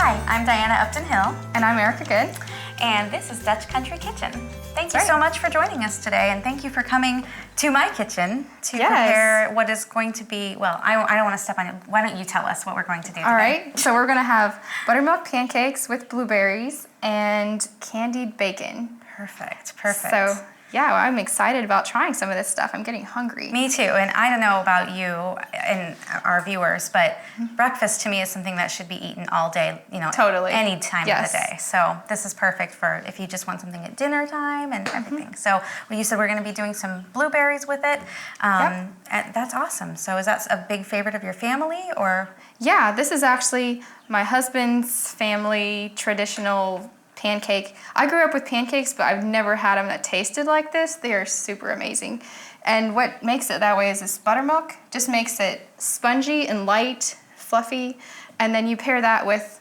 Hi, I'm Diana Upton-Hill. And I'm Erica Good. And this is Dutch Country Kitchen. Thank you so much for joining us today, and thank you for coming to my kitchen to prepare what is going to be, well, I don't want to step on it. Why don't you tell us what we're going to do today? All right, so we're going to have buttermilk pancakes with blueberries and candied bacon. Perfect, perfect. So, yeah, I'm excited about trying some of this stuff. I'm getting hungry. Me too, and I don't know about you and our viewers, but breakfast to me is something that should be eaten all day, you know, any time of the day. So this is perfect for if you just want something at dinner time and everything. So you said we're going to be doing some blueberries with it. And that's awesome. So is that a big favorite of your family, or? Yeah, this is actually my husband's family traditional pancake. I grew up with pancakes, but I've never had them that tasted like this. They are super amazing. And what makes it that way is this buttermilk just makes it spongy and light, fluffy. And then you pair that with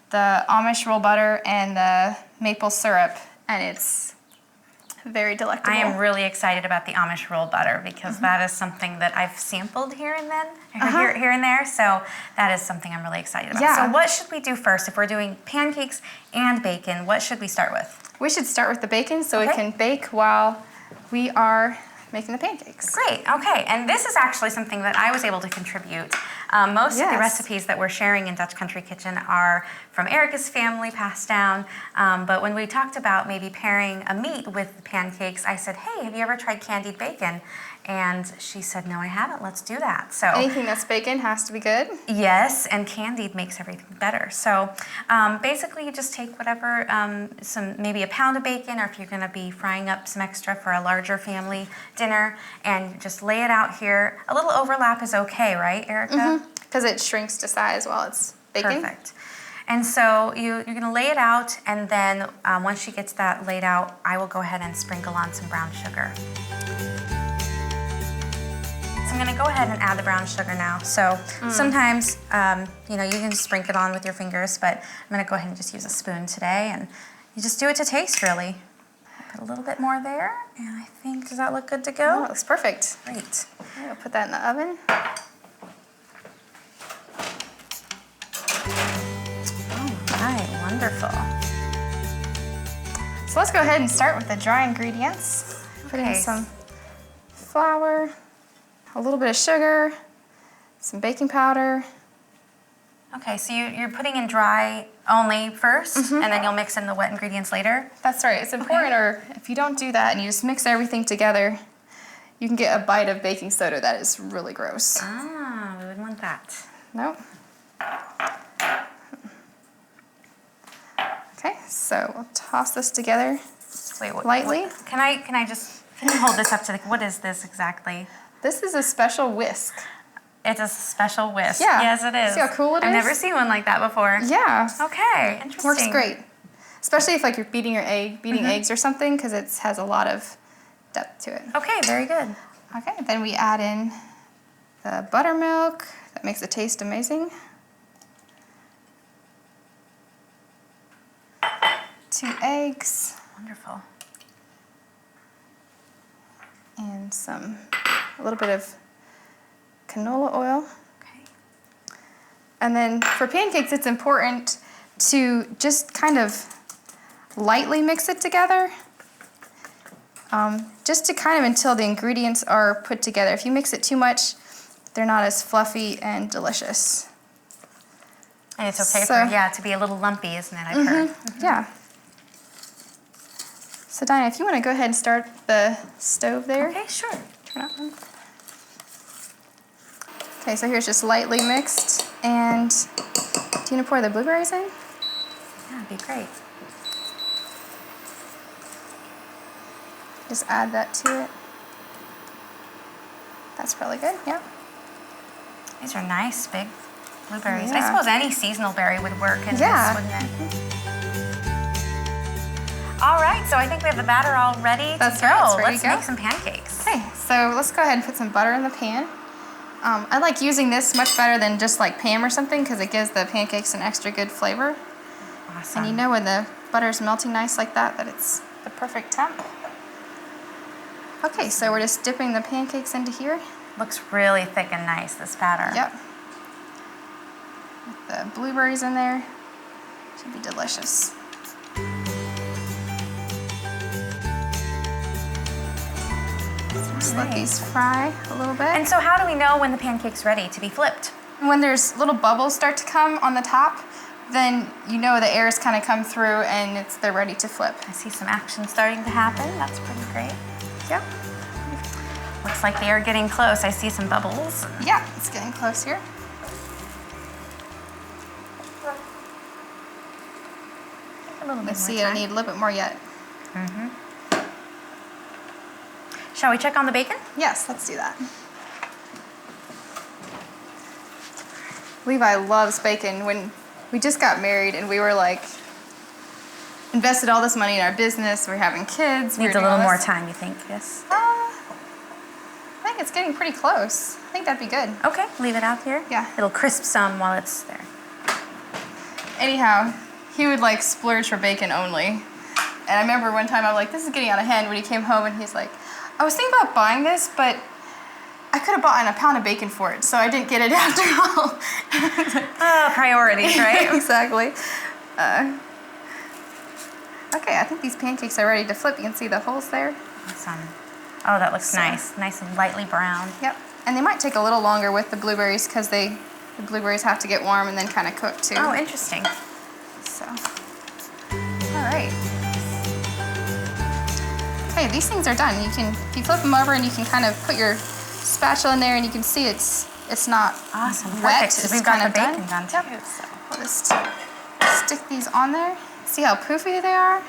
the Amish roll butter and the maple syrup, and it's very delectable. I am really excited about the Amish roll butter because that is something that I've sampled here and then, here and there. So that is something I'm really excited about. Yeah. So what should we do first? If we're doing pancakes and bacon, what should we start with? We should start with the bacon so we can bake while we are making the pancakes. Great, okay. And this is actually something that I was able to contribute. Most of the recipes that we're sharing in Dutch Country Kitchen are from Erica's family, passed down. But when we talked about maybe pairing a meat with the pancakes, I said, hey, have you ever tried candied bacon? And she said, no, I haven't. Let's do that. So anything that's bacon has to be good? Yes, and candied makes everything better. So basically you just take whatever, maybe a pound of bacon, or if you're going to be frying up some extra for a larger family dinner, and just lay it out here. A little overlap is okay, right, Erica? Because it shrinks to size while it's baking. Perfect. And so you're going to lay it out, and then once she gets that laid out, I will go ahead and sprinkle on some brown sugar. I'm going to go ahead and add the brown sugar now. So sometimes, you know, you can sprinkle it on with your fingers, but I'm going to go ahead and just use a spoon today, and you just do it to taste, really. Put a little bit more there, and I think, does that look good to go? Oh, it looks perfect. Great. I'll put that in the oven. All right, wonderful. So let's go ahead and start with the dry ingredients. Put in some flour, a little bit of sugar, some baking powder. Okay, so you're putting in dry only first, and then you'll mix in the wet ingredients later? That's right. It's important, or if you don't do that and you just mix everything together, you can get a bite of baking soda that is really gross. Ah, we wouldn't want that. Nope. Okay, so we'll toss this together lightly. Can I just hold this up to the, what is this exactly? This is a special whisk. It's a special whisk. Yeah. Yes, it is. See how cool it is? I've never seen one like that before. Yeah. Okay, interesting. Works great. Especially if like you're beating eggs or something, because it has a lot of depth to it. Okay, very good. Okay, then we add in the buttermilk. That makes the taste amazing. 2 eggs. Wonderful. And a little bit of canola oil. Okay. And then for pancakes, it's important to just kind of lightly mix it together. Just to kind of until the ingredients are put together. If you mix it too much, they're not as fluffy and delicious. And it's okay to be a little lumpy, isn't it? I've heard. Yeah. So Diana, if you want to go ahead and start the stove there. Okay, sure. Turn it on. Okay, so here's just lightly mixed. And do you want to pour the blueberries in? Yeah, that'd be great. Just add that to it. That's probably good, yeah. These are nice, big blueberries. Yeah. I suppose any seasonal berry would work in this, wouldn't it? All right, so I think we have the batter all ready to go. Right, it's ready Let's to go. make some pancakes. Okay, so let's go ahead and put some butter in the pan. I like using this much better than just like Pam or something because it gives the pancakes an extra good flavor. Awesome. And you know when the butter's melting nice like that it's the perfect temp. Okay, so we're just dipping the pancakes into here. Looks really thick and nice, this batter. Yep. With the blueberries in there. Should be delicious. Just let these fry a little bit. And so how do we know when the pancake's ready to be flipped? When there's little bubbles start to come on the top, then you know the air's kind of come through and they're ready to flip. I see some action starting to happen. That's pretty great. Yep. Looks like they are getting close. I see some bubbles. Yeah, it's getting close here. A little bit Let's more see, time. I need a little bit more yet. Shall we check on the bacon? Yes, let's do that. Levi loves bacon. When we just got married and we were like, invested all this money in our business, we're having kids. Needs a little more time, you think, yes? I think it's getting pretty close. I think that'd be good. Okay, leave it out here. Yeah. It'll crisp some while it's there. Anyhow, he would like splurge for bacon only. And I remember one time I'm like, this is getting out of hand when he came home and he's like, I was thinking about buying this, but I could have bought a pound of bacon for it, so I didn't get it after all. Priorities, right? Exactly. Okay, I think these pancakes are ready to flip. You can see the holes there. Awesome. Oh, that looks nice. Nice and lightly brown. Yep. And they might take a little longer with the blueberries because the blueberries have to get warm and then kind of cook too. Oh, interesting. So, all right. Okay, these things are done. If you flip them over and you can kind of put your spatula in there and you can see it's not wet. It's we've got the bacon done too. Yep. So we'll just stick these on there. See how poofy they are?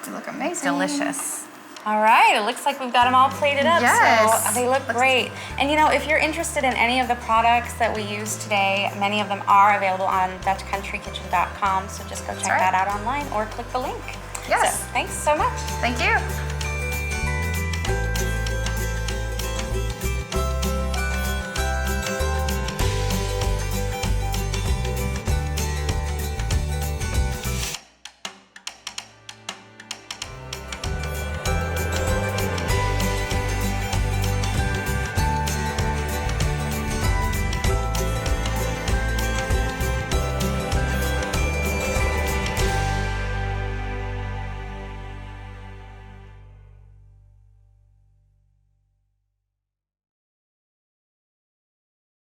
They look amazing. Delicious. All right, it looks like we've got them all plated up, yes. So they look great. And you know, if you're interested in any of the products that we use today, many of them are available on DutchCountryKitchen.com, so just go check that out online or click the link. Yes. So, thanks so much. Thank you.